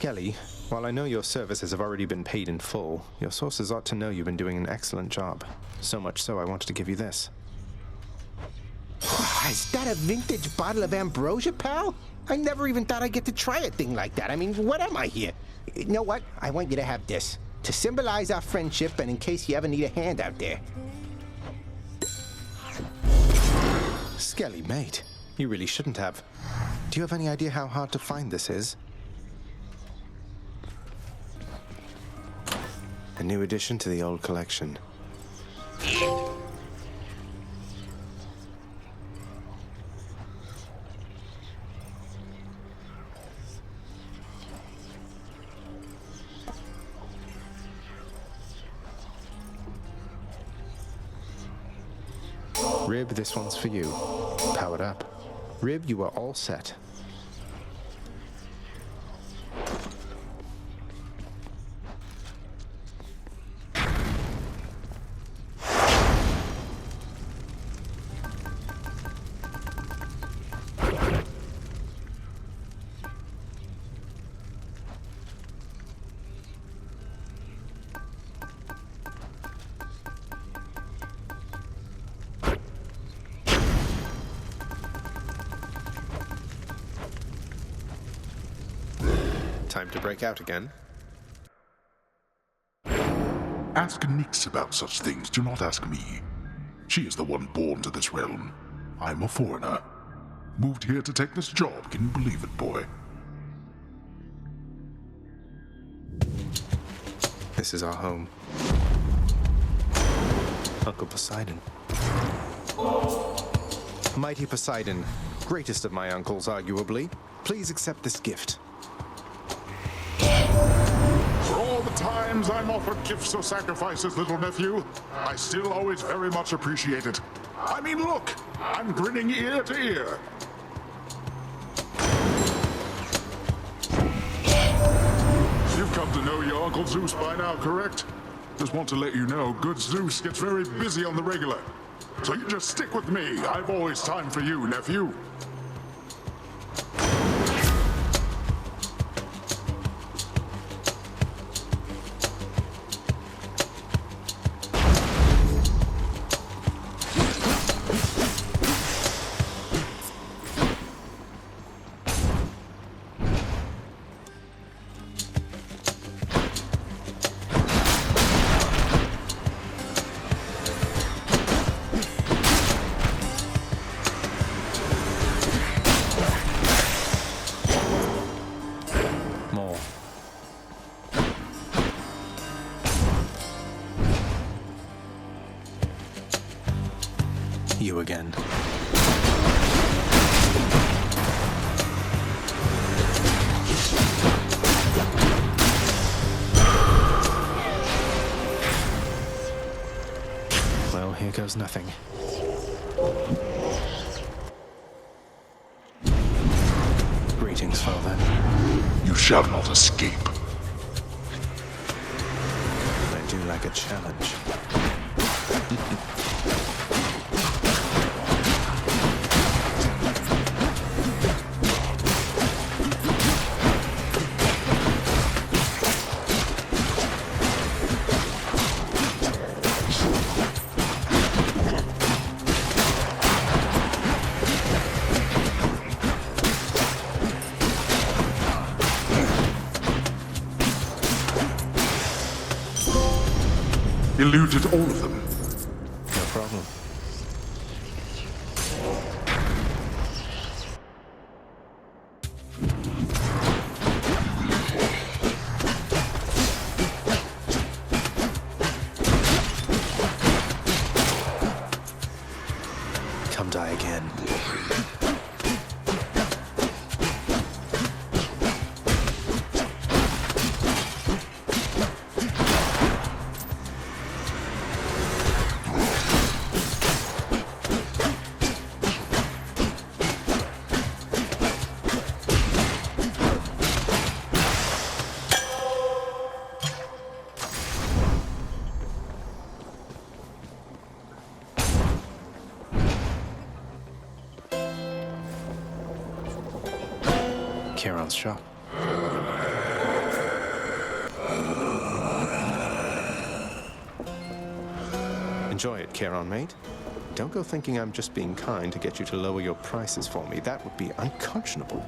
Skelly, while I know your services have already been paid in full, your sources ought to know you've been doing an excellent job. So much so I wanted to give you this. Is that a vintage bottle of ambrosia, pal? I never even thought I'd get to try a thing like that. I mean, what am I here? You know what? I want you to have this. To symbolize our friendship and in case you ever need a hand out there. Skelly, mate. You really shouldn't have. Do you have any idea how hard to find this is? A new addition to the old collection. Rib, this one's for you. Powered up. Rib, you are all set. Time to break out again. Ask Nyx about such things, do not ask me. She is the one born to this realm. I'm a foreigner. Moved here to take this job, can you believe it, boy? This is our home. Uncle Poseidon. Mighty Poseidon, greatest of my uncles, arguably. Please accept this gift. For all the times I'm offered gifts or sacrifices, little nephew, I still always very much appreciate it. I mean, look, I'm grinning ear to ear. You've come to know your Uncle Zeus by now, correct? Just want to let you know, good Zeus gets very busy on the regular. So you just stick with me. I've always time for you, nephew. You again. Well, here goes nothing. Greetings, Father. You shall not escape. I do like a challenge. Eluded all of them. No problem. Come die again. Charon's shop. Enjoy it, Charon, mate. Don't go thinking I'm just being kind to get you to lower your prices for me. That would be unconscionable.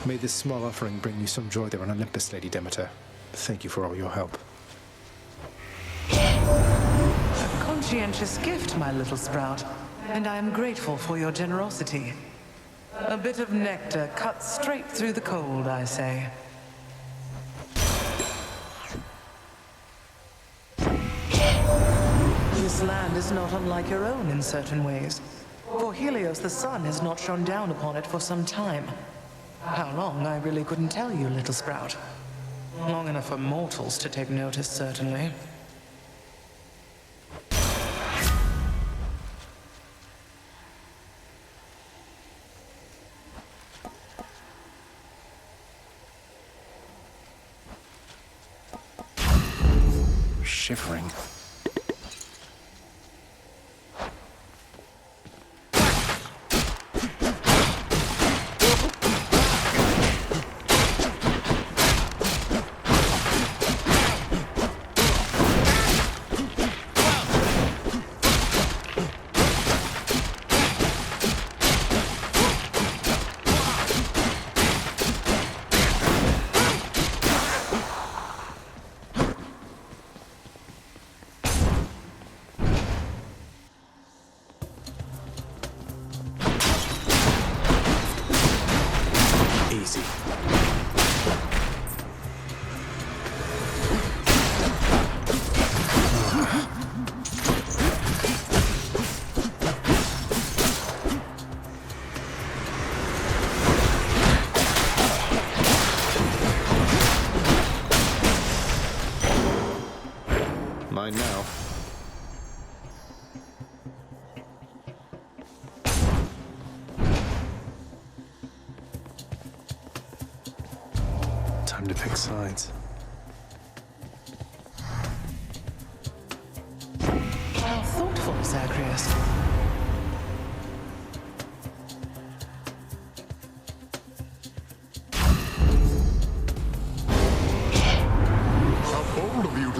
May this small offering bring you some joy there on Olympus, Lady Demeter. Thank you for all your help. A conscientious gift, my little sprout, and I am grateful for your generosity. A bit of nectar cut straight through the cold, I say. This land is not unlike your own in certain ways. For Helios, the sun has not shone down upon it for some time. How long, I really couldn't tell you, little sprout. Long enough for mortals to take notice, certainly. Shivering. Mine now. Time to pick sides. How thoughtful, Zagreus.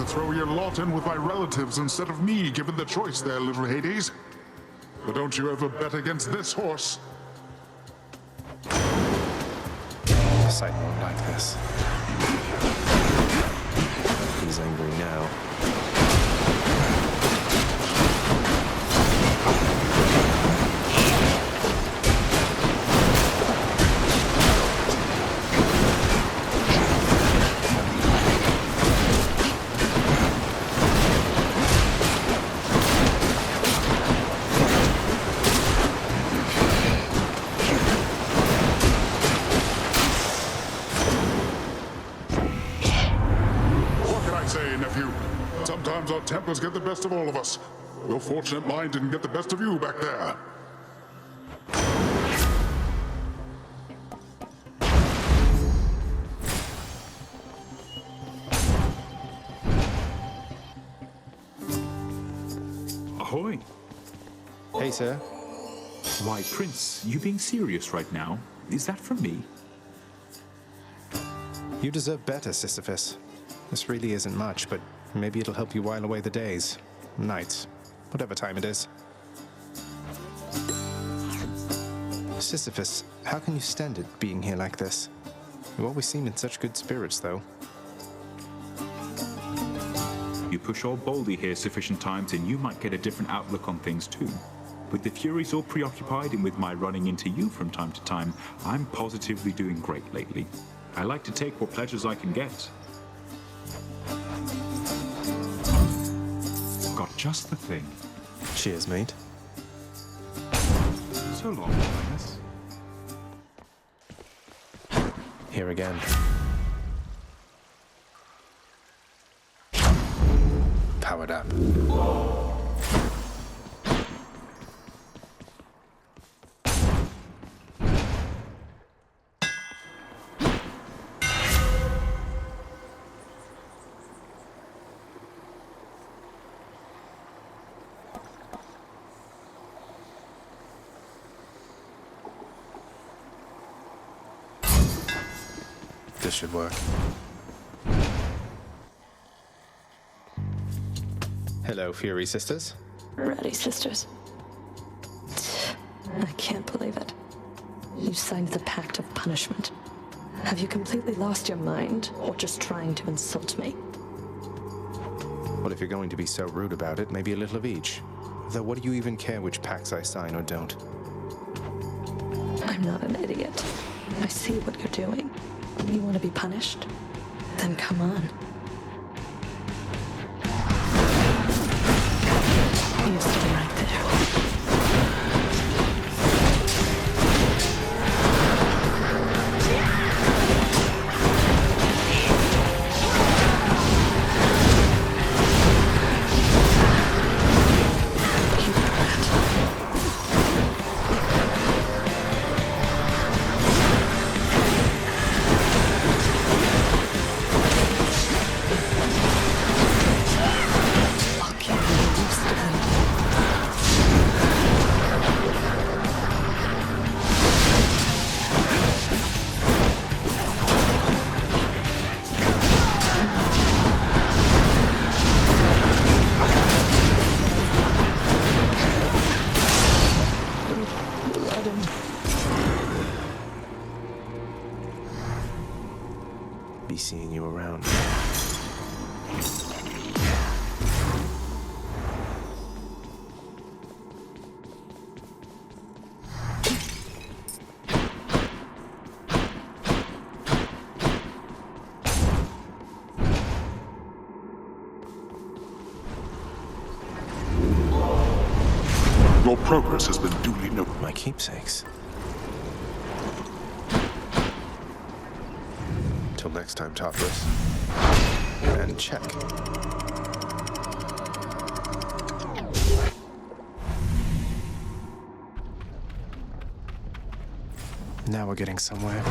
Throw your lot in with my relatives instead of me, given the choice there, little Hades. But don't you ever bet against this horse. Sight won't like this. He's angry now. Sometimes our tempers get the best of all of us. Your fortunate mind didn't get the best of you back there. Ahoy! Hey, sir. Why, Prince, you being serious right now? Is that from me? You deserve better, Sisyphus. This really isn't much, but maybe it'll help you while away the days, nights, whatever time it is. Sisyphus, how can you stand it being here like this? You always seem in such good spirits, though. You push old Baldy here sufficient times and you might get a different outlook on things too. With the Furies all preoccupied and with my running into you from time to time, I'm positively doing great lately. I like to take what pleasures I can get. Got just the thing. Cheers, mate. So long, Linus. Here again. Powered up. This should work. Hello, Fury Sisters. Ready, sisters. I can't believe it. You signed the Pact of Punishment. Have you completely lost your mind, or just trying to insult me? Well, if you're going to be so rude about it, maybe a little of each. Though what do you even care which pacts I sign or don't? I'm not an idiot. I see what you're doing. You want to be punished? Then come on. You stay right there. Be seeing you around. Your progress has been duly noted. My keepsakes. Till next time, topless. And check. Now we're getting somewhere.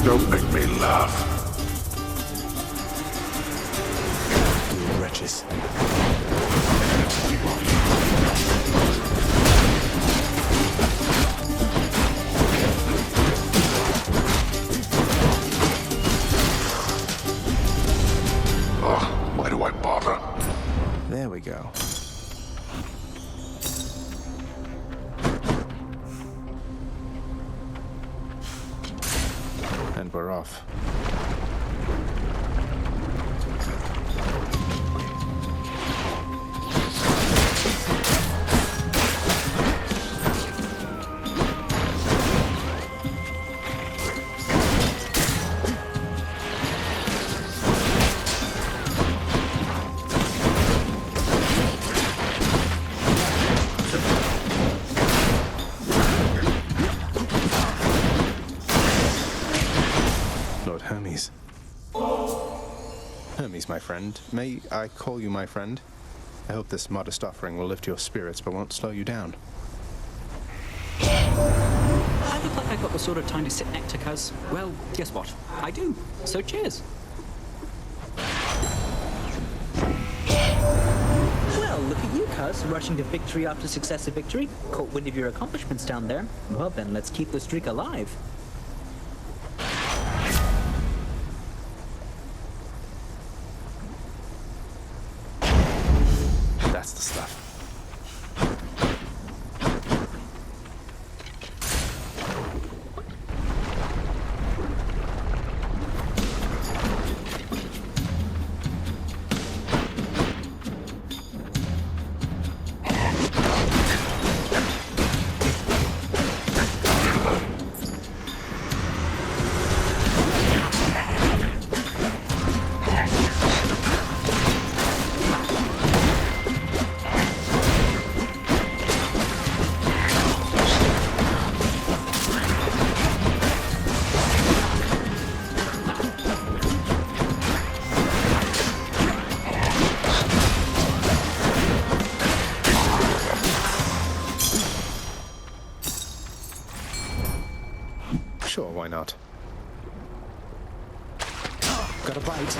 Don't make me laugh. You wretches. Ugh, why do I bother? There we go. And we're off. enemies, my friend. May I call you my friend? I hope this modest offering will lift your spirits but won't slow you down. I look like I got the sort of time to sit next to Cuz. Well, guess what? I do. So cheers. Well, look at you, Cuz, rushing to victory after successive victory. Caught wind of your accomplishments down there. Well then, let's keep the streak alive. That's the stuff. Sure, why not? Got a bite.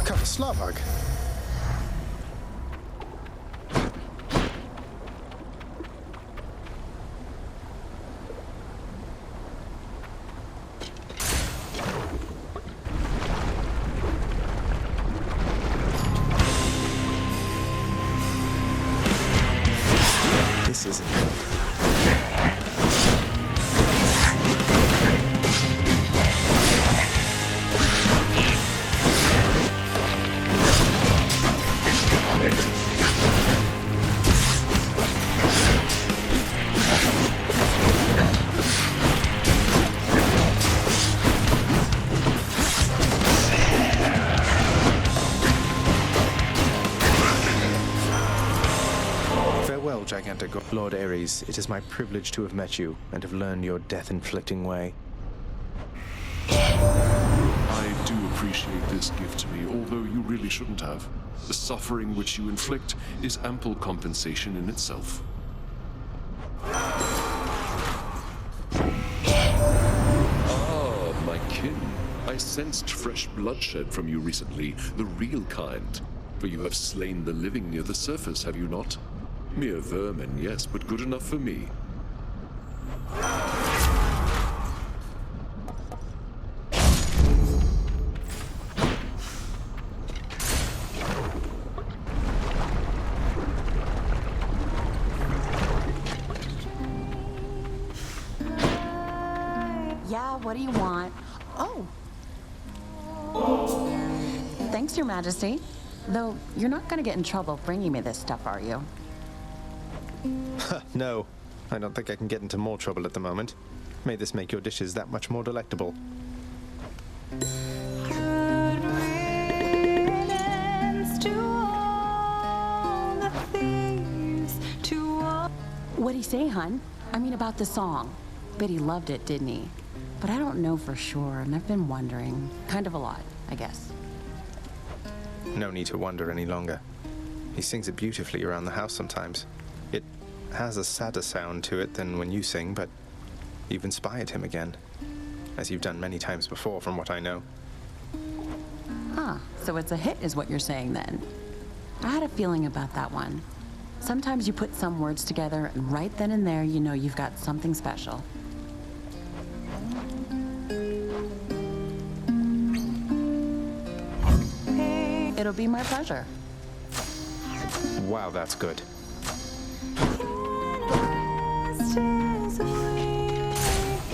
Cut a Slavog. This isn't good. Farewell, gigantic Lord Ares. It is my privilege to have met you and have learned your death-inflicting way. I do appreciate this gift to me, although you really shouldn't have. The suffering which you inflict is ample compensation in itself. Ah, my kin. I sensed fresh bloodshed from you recently, the real kind. For you have slain the living near the surface, have you not? Mere vermin, yes, but good enough for me. Yeah, what do you want? Oh. Thanks, Your Majesty. Though, you're not gonna get in trouble bringing me this stuff, are you? No, I don't think I can get into more trouble at the moment. May this make your dishes that much more delectable. What'd he say, hun? I mean, about the song. Bet he loved it, didn't he? But I don't know for sure, and I've been wondering. Kind of a lot, I guess. No need to wonder any longer. He sings it beautifully around the house sometimes. It has a sadder sound to it than when you sing, but you've inspired him again. As you've done many times before, from what I know. Huh, so it's a hit is what you're saying then. I had a feeling about that one. Sometimes you put some words together, and right then and there, you know you've got something special. It'll be my pleasure. Wow, that's good.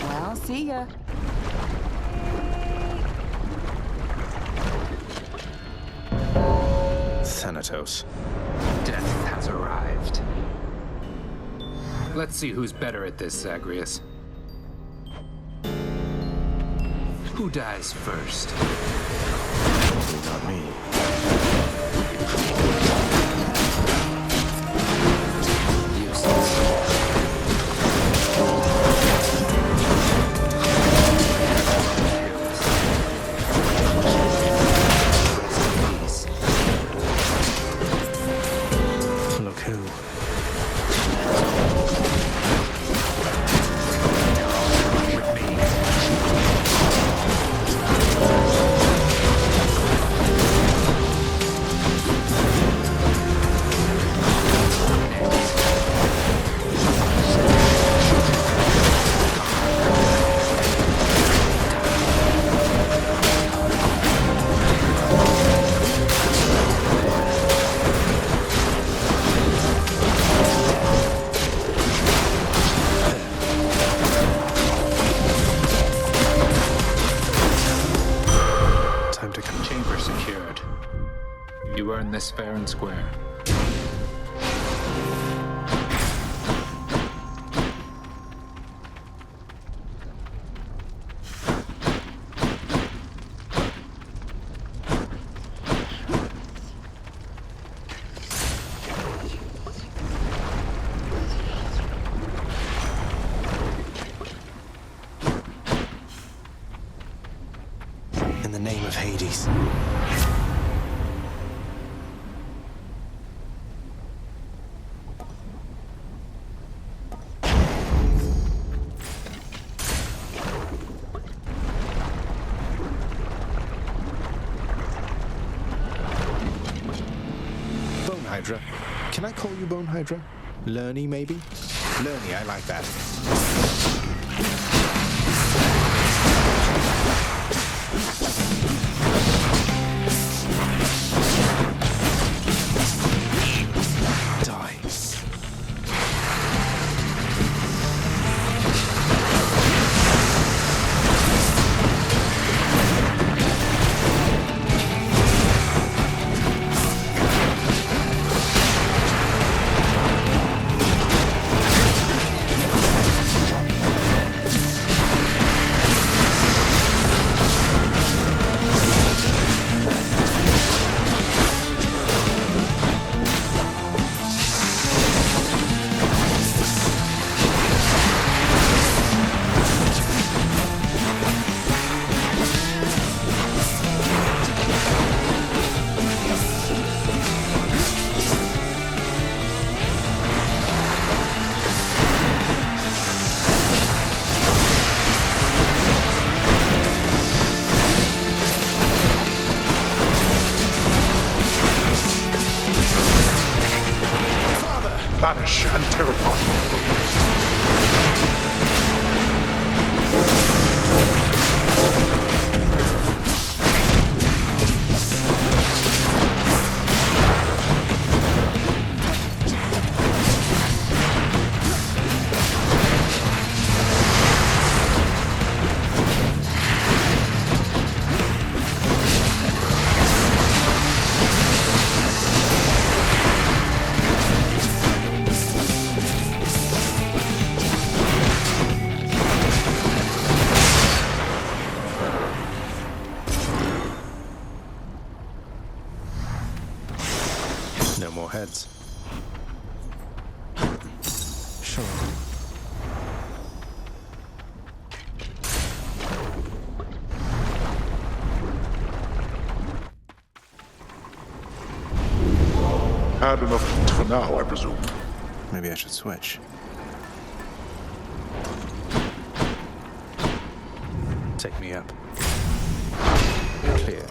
Well, see ya. Thanatos. Death has arrived. Let's see who's better at this, Zagreus. Who dies first? Not me. end this fair and square. In the name of Hades. Bone Hydra. Can I call you Bone Hydra? Lerny, maybe? Lerny, I like that. Banish and terrify. No more heads. Sure. Had enough for now, I presume. Maybe I should switch. Take me up. Clear.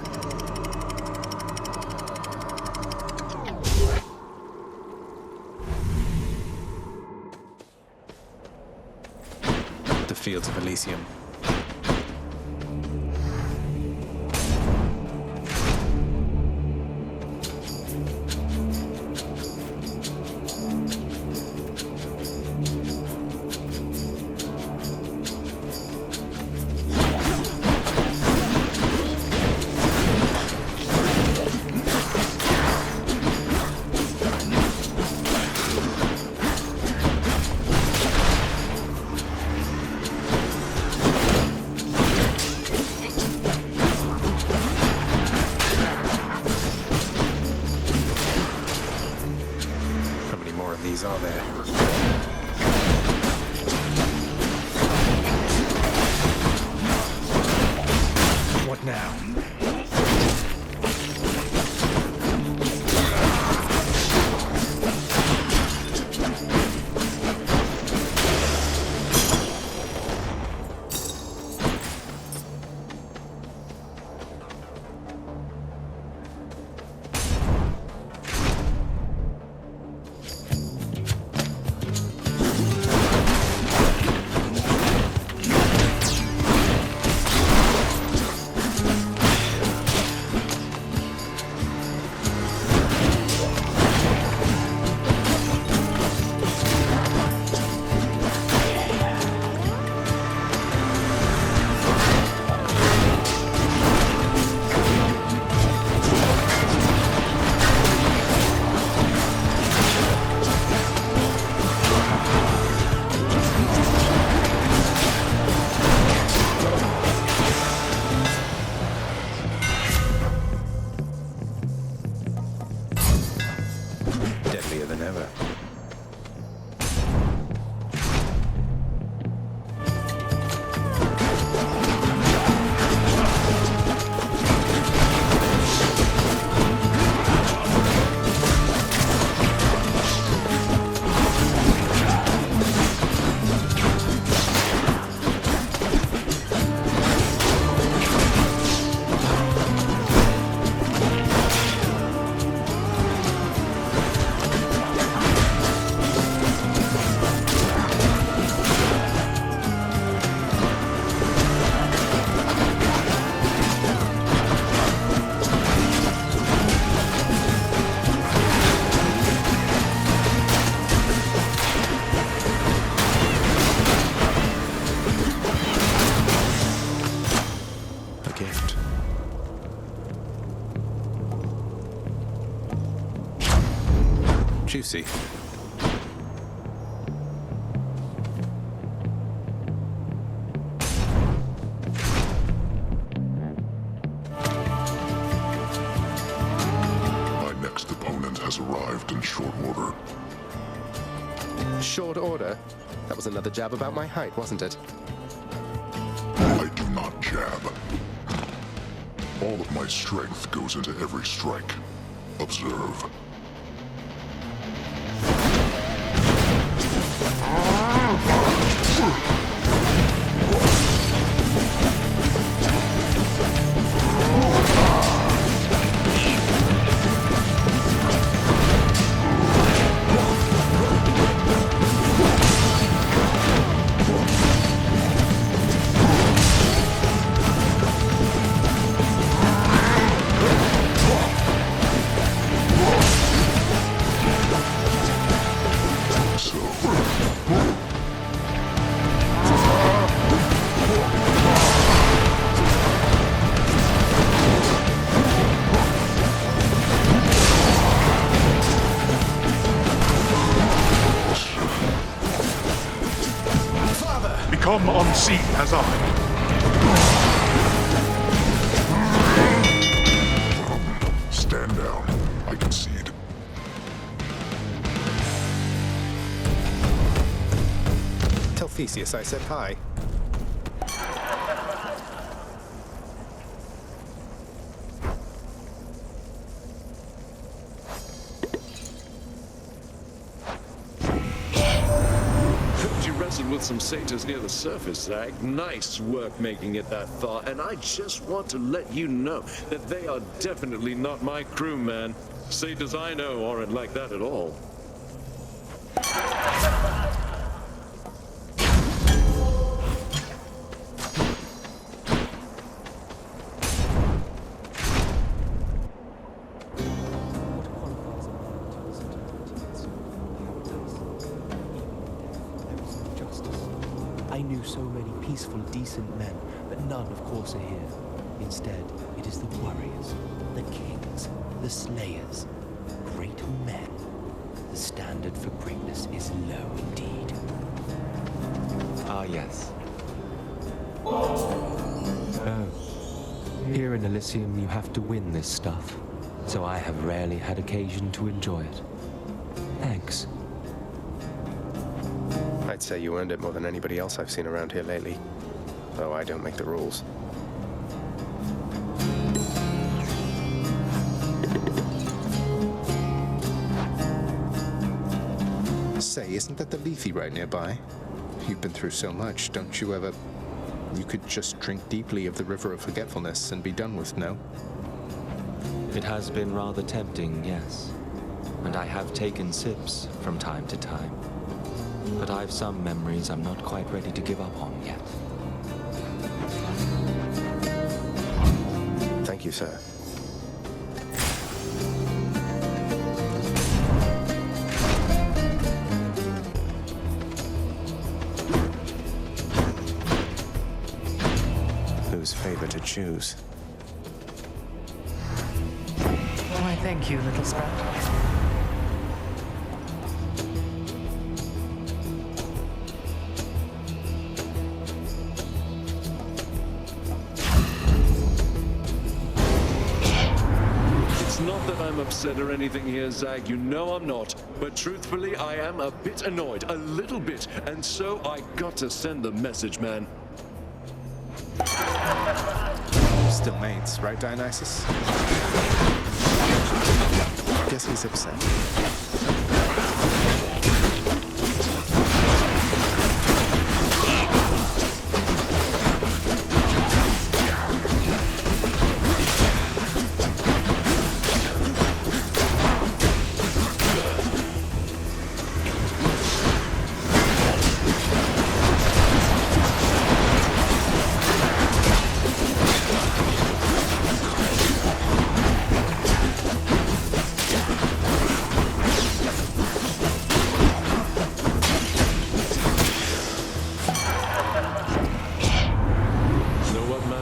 The fields of Elysium. Lucy. My next opponent has arrived in short order. Short order? That was another jab about my height, wasn't it? I do not jab. All of my strength goes into every strike. Observe. Come unseen as I. Stand down. I concede. Tell Theseus I said hi. With some satyrs near the surface, Zag. Nice work making it that far, and I just want to let you know that they are definitely not my crew, man. Satyrs I know aren't like that at all. I knew so many peaceful, decent men, but none, of course, are here. Instead, it is the warriors, the kings, the slayers, great men. The standard for greatness is low indeed. Ah, yes. Oh. Here in Elysium, you have to win this stuff, so I have rarely had occasion to enjoy it. Thanks. I'd say you earned it more than anybody else I've seen around here lately, though I don't make the rules. Say, isn't that the Lethe right nearby? You've been through so much, don't you ever... You could just drink deeply of the River of Forgetfulness and be done with, no? It has been rather tempting, yes. And I have taken sips from time to time. But I've some memories I'm not quite ready to give up on yet. Thank you, sir. Whose favor to choose? Why, thank you, little sprout. Upset or anything here, Zag, you know I'm not. But truthfully, I am a bit annoyed, a little bit, and so I got to send the message, man. Still mates, right, Dionysus? Guess he's upset.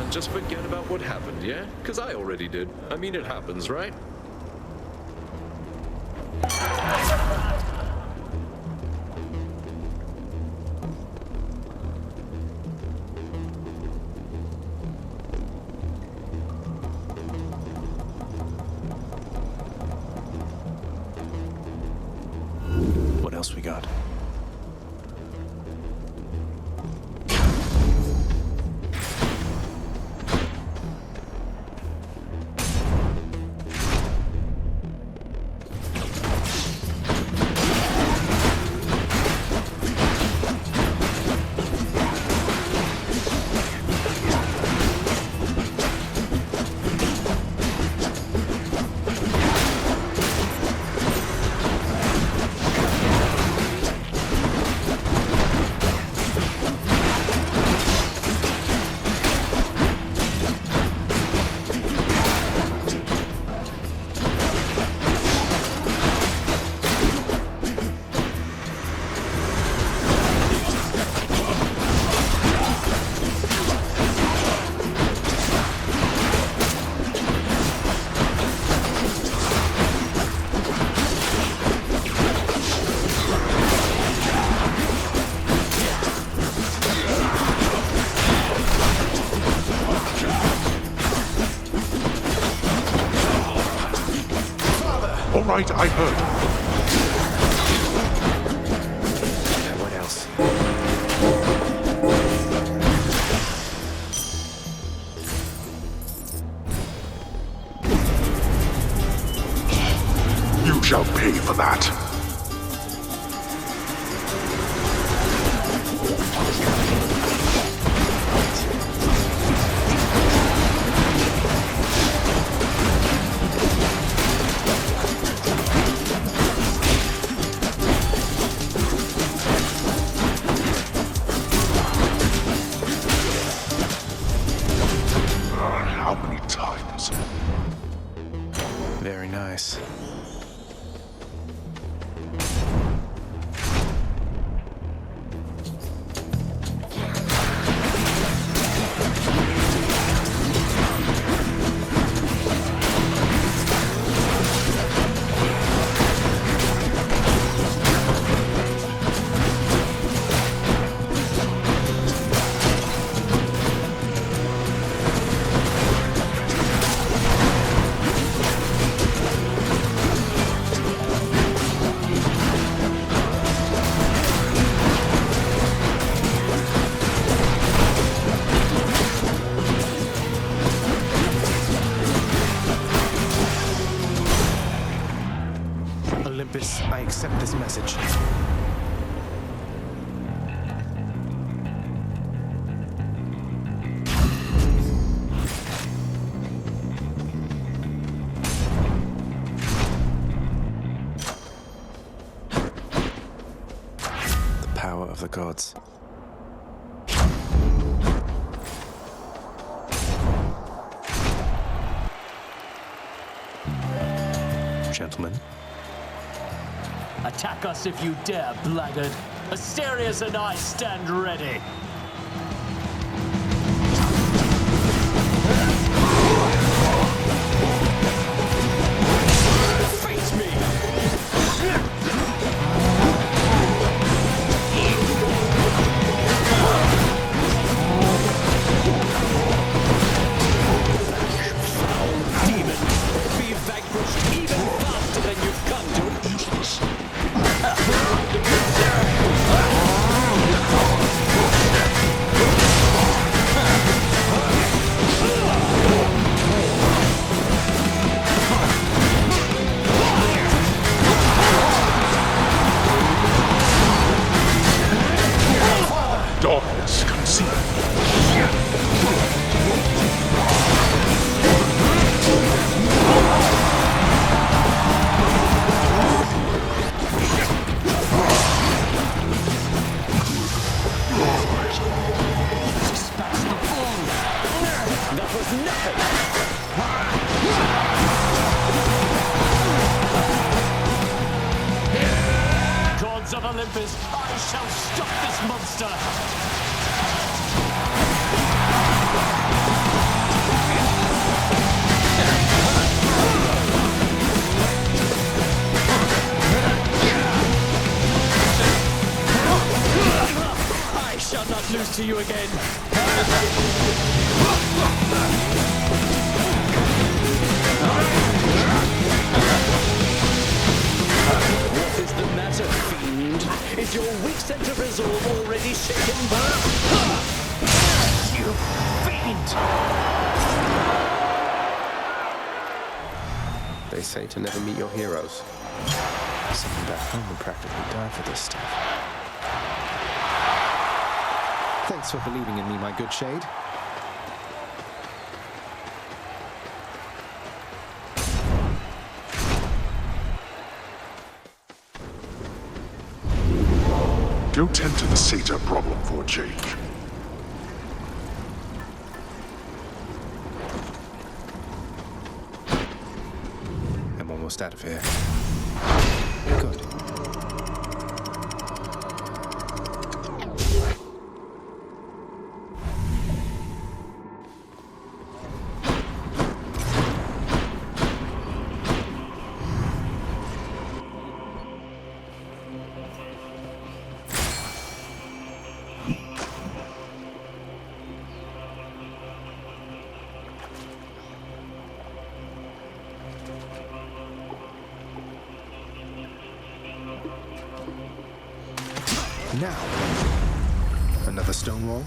Just forget about what happened, yeah? Because I already did. I mean, it happens, right? demigod. Right, I heard. What else? You shall pay for that. Very nice. Olympus, I accept this message. The power of the gods. Gentlemen. Attack us if you dare, blackguard. Asterius and I stand ready. Face me! Demon, be vanquished even faster than you've come to. Useless. Darkness concealed. Dispatch the bull. That was nothing. Gods of Olympus, I shall stop this monster. I shall not lose to you again. What is the matter, fiend? Is your weak sense of resolve already shaken, you fiend! They say to never meet your heroes. Someone back home would practically die for this stuff. Thanks for believing in me, my good shade. Go tend to the Satyr problem for a change. I'm almost out of here. Good. Now, another stone wall.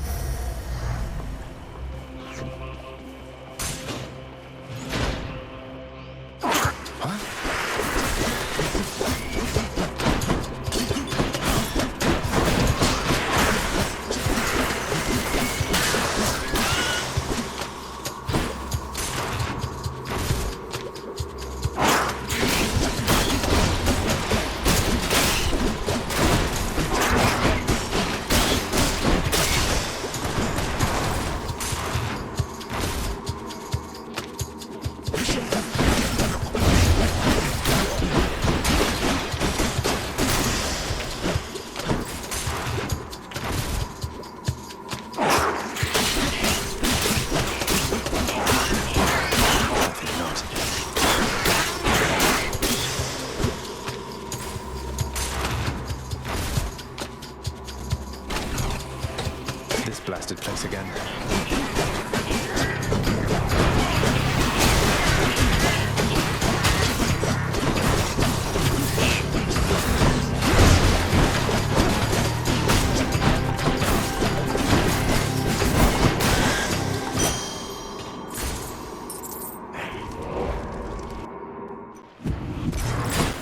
Blasted place again.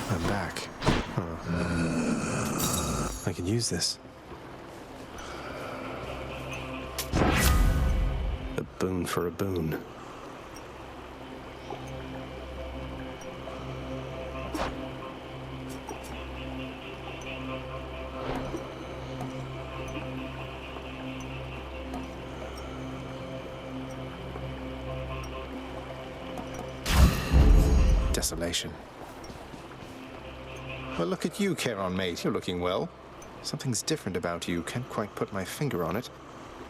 I'm back. I can use this. A boon for a boon. Desolation. Well, look at you, Charon, mate. You're looking well. Something's different about you. Can't quite put my finger on it.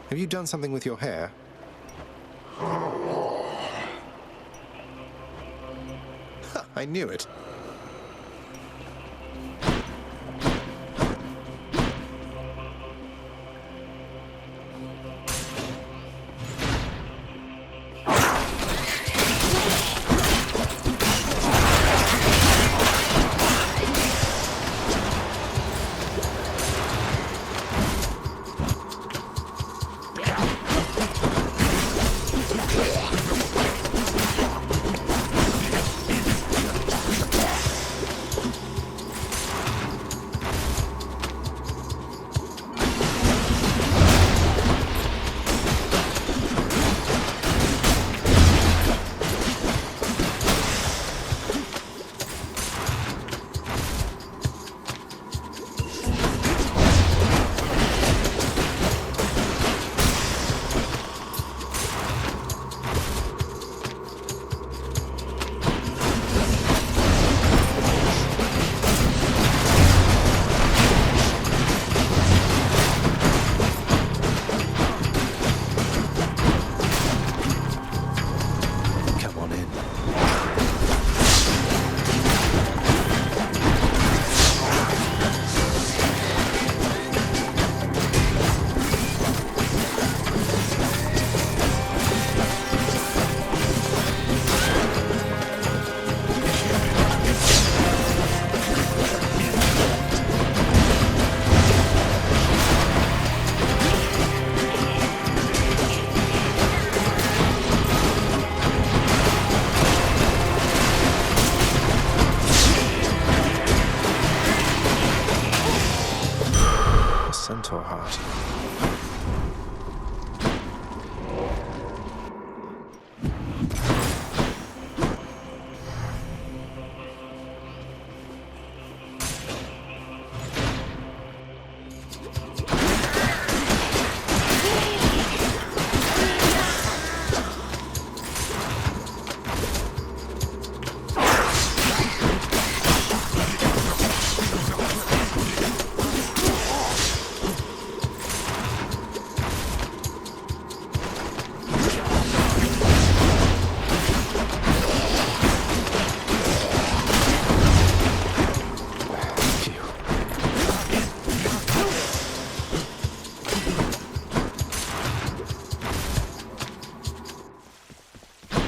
Have you done something with your hair? I knew it.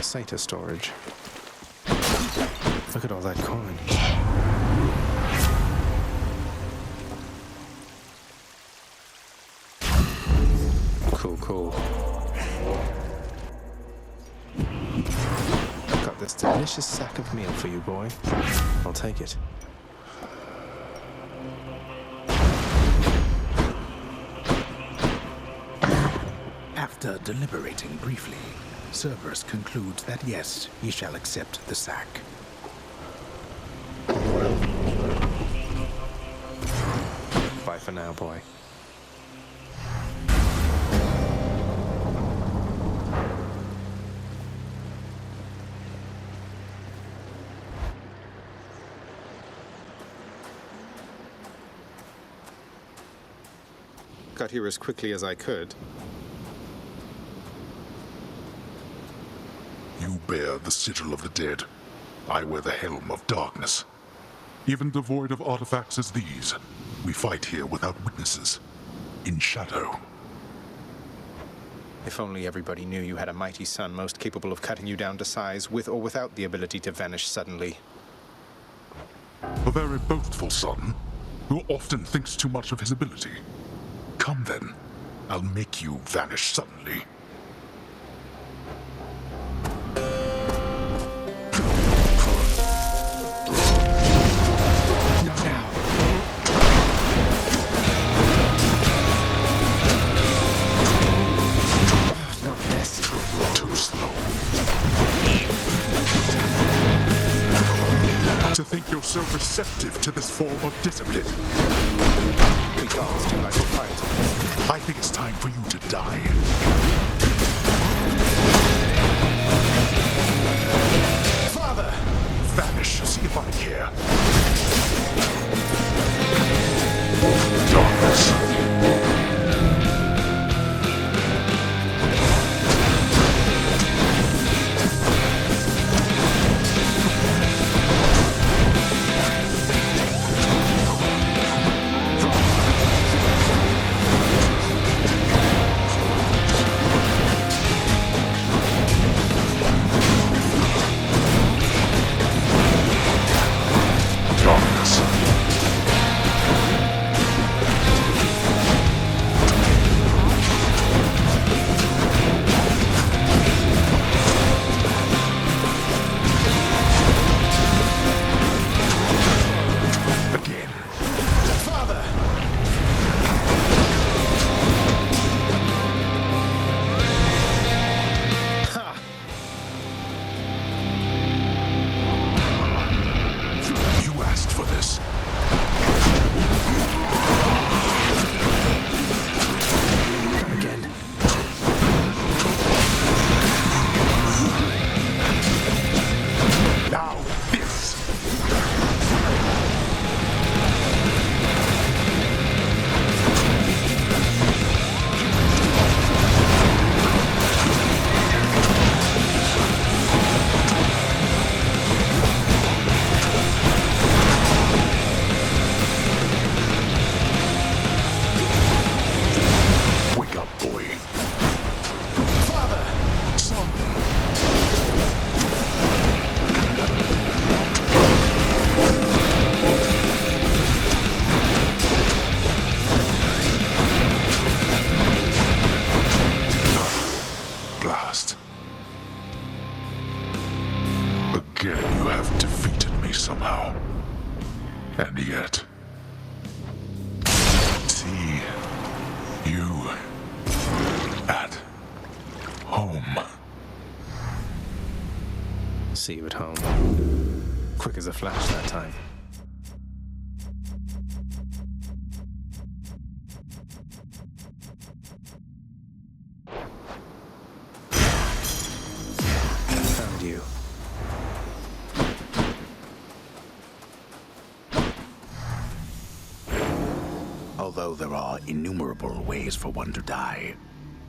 SATA storage. Look at all that coin. Cool. Got this delicious sack of meal for you, boy. I'll take it. After deliberating briefly, Cerberus concludes that yes, he shall accept the sack. Bye for now, boy. Got here as quickly as I could. You bear the sigil of the dead. I wear the helm of darkness. Even devoid of artifacts as these, we fight here without witnesses, in shadow. If only everybody knew you had a mighty son most capable of cutting you down to size, with or without the ability to vanish suddenly. A very boastful son, who often thinks too much of his ability. Come then, I'll make you vanish suddenly. To think you're so receptive to this form of discipline. I think it's time for you to die. Father! Vanish, see if I care. Darkness. you at home? See you at home. Quick as a flash that time. Found you. Although there are innumerable ways for one to die,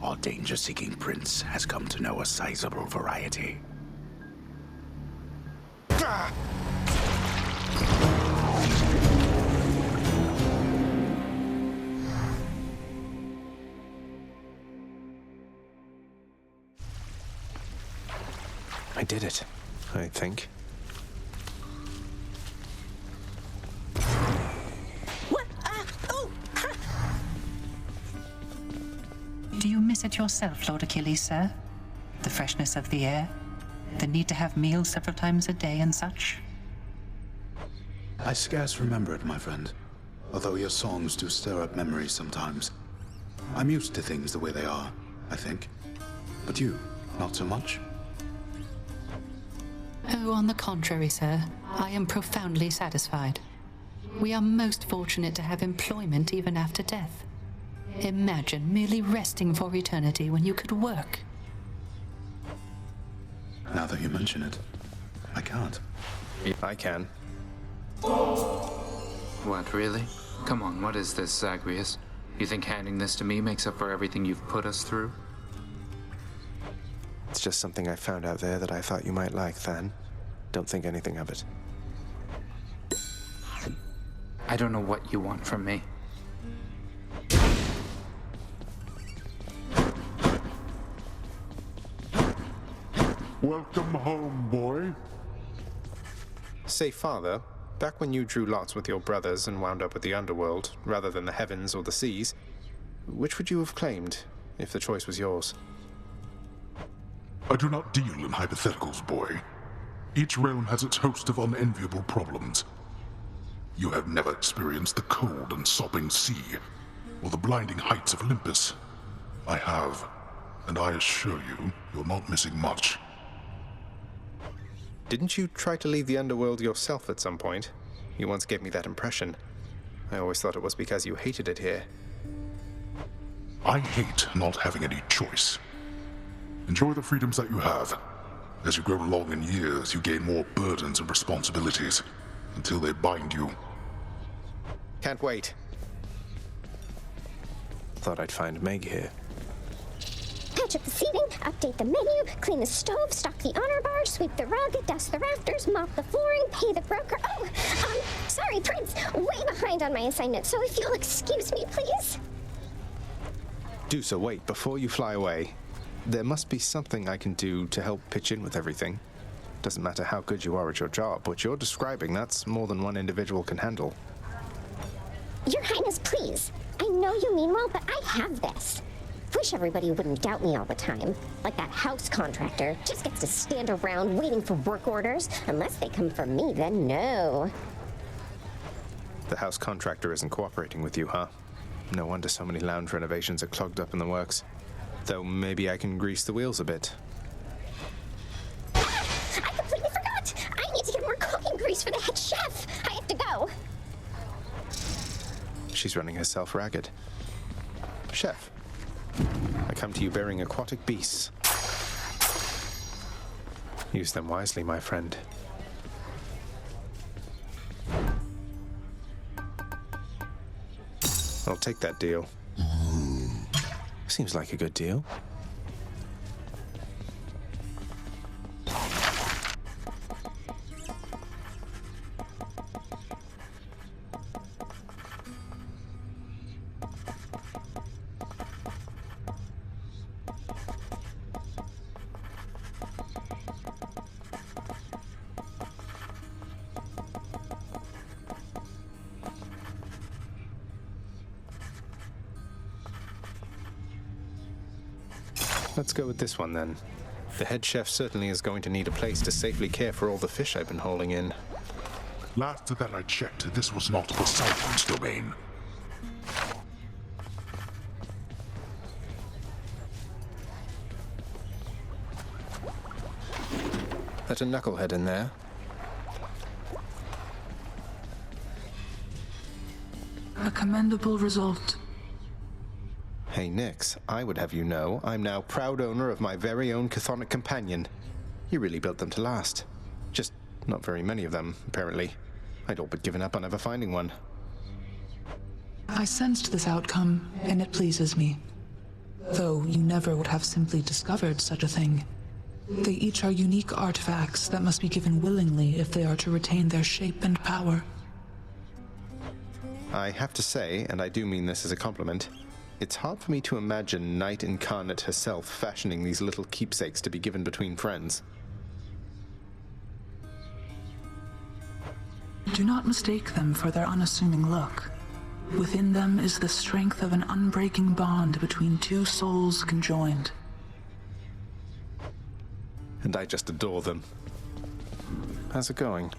our danger-seeking prince has come to know a sizable variety. I did it, I think. Do you miss it yourself, Lord Achilles, sir? The freshness of the air? The need to have meals several times a day and such? I scarce remember it, my friend. Although your songs do stir up memories sometimes. I'm used to things the way they are, I think. But you, not so much? Oh, on the contrary, sir. I am profoundly satisfied. We are most fortunate to have employment even after death. Imagine merely resting for eternity when you could work. Now that you mention it, I can't. I can. What, really? Come on, what is this, Zagreus? You think handing this to me makes up for everything you've put us through? It's just something I found out there that I thought you might like, Than. Don't think anything of it. I don't know what you want from me. Welcome home, boy. Say, Father, back when you drew lots with your brothers and wound up with the underworld, rather than the heavens or the seas, which would you have claimed, if the choice was yours? I do not deal in hypotheticals, boy. Each realm has its host of unenviable problems. You have never experienced the cold and sopping sea, or the blinding heights of Olympus. I have, and I assure you, you're not missing much. Didn't you try to leave the underworld yourself at some point? You once gave me that impression. I always thought it was because you hated it here. I hate not having any choice. Enjoy the freedoms that you have. As you grow along in years, you gain more burdens and responsibilities, until they bind you. Can't wait. Thought I'd find Meg here. Patch up the seating, update the menu, clean the stove, stock the honor bar, sweep the rug, dust the rafters, mop the flooring, pay the broker. Oh, sorry, Prince. Way behind on my assignment, so if you'll excuse me, please. Do so, wait, before you fly away. There must be something I can do to help pitch in with everything. Doesn't matter how good you are at your job. What you're describing, that's more than one individual can handle. Your Highness, please. I know you mean well, but I have this. Wish everybody wouldn't doubt me all the time. Like that house contractor. Just gets to stand around waiting for work orders. Unless they come from me, then no. The house contractor isn't cooperating with you, huh? No wonder so many lounge renovations are clogged up in the works. Though maybe I can grease the wheels a bit. I completely forgot! I need to get more cooking grease for the head chef! I have to go! She's running herself ragged. Chef, I come to you bearing aquatic beasts. Use them wisely, my friend. I'll take that deal. Seems like a good deal. Let's go with this one, then. The head chef certainly is going to need a place to safely care for all the fish I've been hauling in. Last that I checked, this was not Poseidon's domain. Let a knucklehead in there. A commendable result. Hey, Nix, I would have you know I'm now proud owner of my very own chthonic companion. You really built them to last. Just not very many of them, apparently. I'd all but given up on ever finding one. I sensed this outcome, and it pleases me. Though you never would have simply discovered such a thing. They each are unique artifacts that must be given willingly if they are to retain their shape and power. I have to say, and I do mean this as a compliment, it's hard for me to imagine Night Incarnate herself fashioning these little keepsakes to be given between friends. Do not mistake them for their unassuming look. Within them is the strength of an unbreaking bond between two souls conjoined. And I just adore them. How's it going?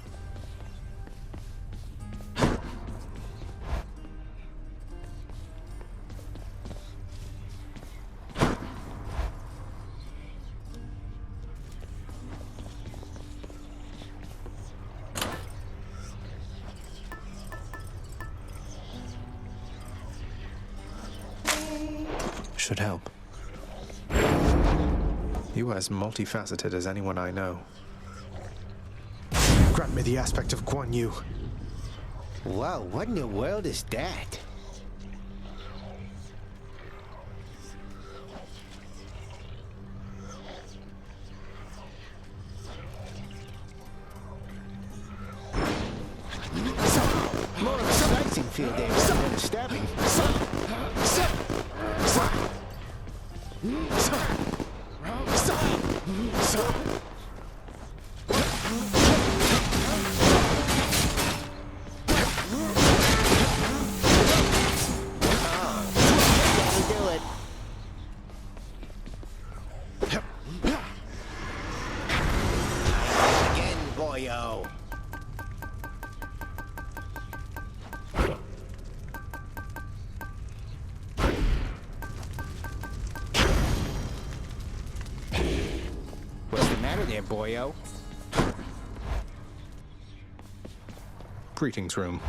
Should help. You are as multifaceted as anyone I know. Grant me the aspect of Guan Yu. Whoa, what in the world is that? More of a slicing field there than a stabbing. There, boyo. Greetings room.